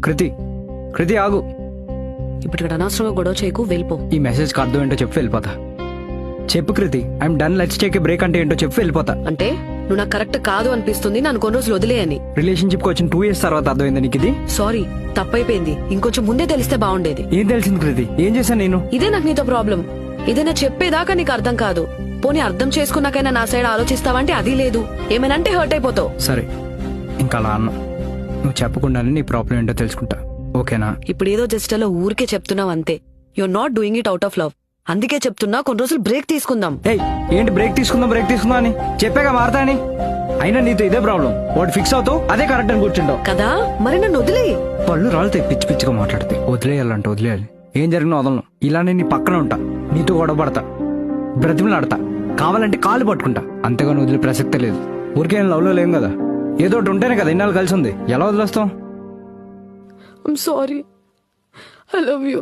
కృతి కృతి ఆగు. ఇప్పుడు ఇక్కడ అనవసరంగా గొడవ చేయకు, వెళ్ళిపో. ఈ మెసేజ్ కి అర్థం ఏంటో చెప్పి వెళ్ళిపోతా. చెప్పు Kriti, I'm done, let's take a break అంటే ఏంటో చెప్పి వెళ్ళిపోతా. అంటే నువ్వు నాకు కరెక్ట్ కాదు అనిపిస్తుంది, నన్ను కొన్ని రోజులు వదిలేయని. రిలేషన్షిప్ కి వచ్చిన 2 years తర్వాత అర్థమైంది నీకు ఇది? సారీ, తప్పైపోయింది. ఇంకొంచెం ముందే తెలిస్తే బాగుండేది. ఏం తెలిసింది కృతి? ఏం చేశాను నేను? ఇదే నాకు నీతో ప్రాబ్లం. ఏదైనా చెప్పేదాకా నీకు అర్థం కాదు. పోనీ అర్థం చేసుకున్నాకైనా నా సైడ్ ఆలోచిస్తావంటే అది లేదు. ఏమైనా అంటే హర్ట్ అయిపోతావు. సరే, ఇంకా అలా అన్నా. నువ్వు చెప్పకుండానే నీ ప్రాబ్లం ఏంటో తెలుసుకుంటా, ఓకేనా? ఇప్పుడు ఏదో జస్ట్ అలా ఊరికే చెప్తున్నావు అంతే. You're not doing it out of love. అందుకే చెప్తున్నా కొన్ని రోజులు బ్రేక్ తీసుకుందాం. ఏయ్, ఏంటి బ్రేక్ తీసుకుందాం అని చెప్పాక మారతా అని? అయినా నీతో ఇదే ప్రాబ్లం. వాడు ఫిక్స్ అవుతావు, అదే కరెక్ట్ అని కూర్చుంటావు కదా. మరి నన్ను వదిలే. పళ్ళు రాళ్ళతో పిచ్చి పిచ్చిగా మాట్లాడితే వదిలేయాలంటే వదిలేయాలి. ఏం జరిగినా వదలను. ఇలానే నీ పక్కన ఉంటా, నీతో గొడవ పడతా, బ్రతిమలాడతా, కావాలంటే కాలు పట్టుకుంటా. అంతేగాని వదిలే ప్రసక్తే లేదు. ఊరికే లవ్ లో లేం కదా, ఏదో ఒకటి ఉంటేనే కదా ఇన్నాళ్ళు కలిసి ఉంది. ఎలా వదిలేస్తాం? I'm sorry, I love you.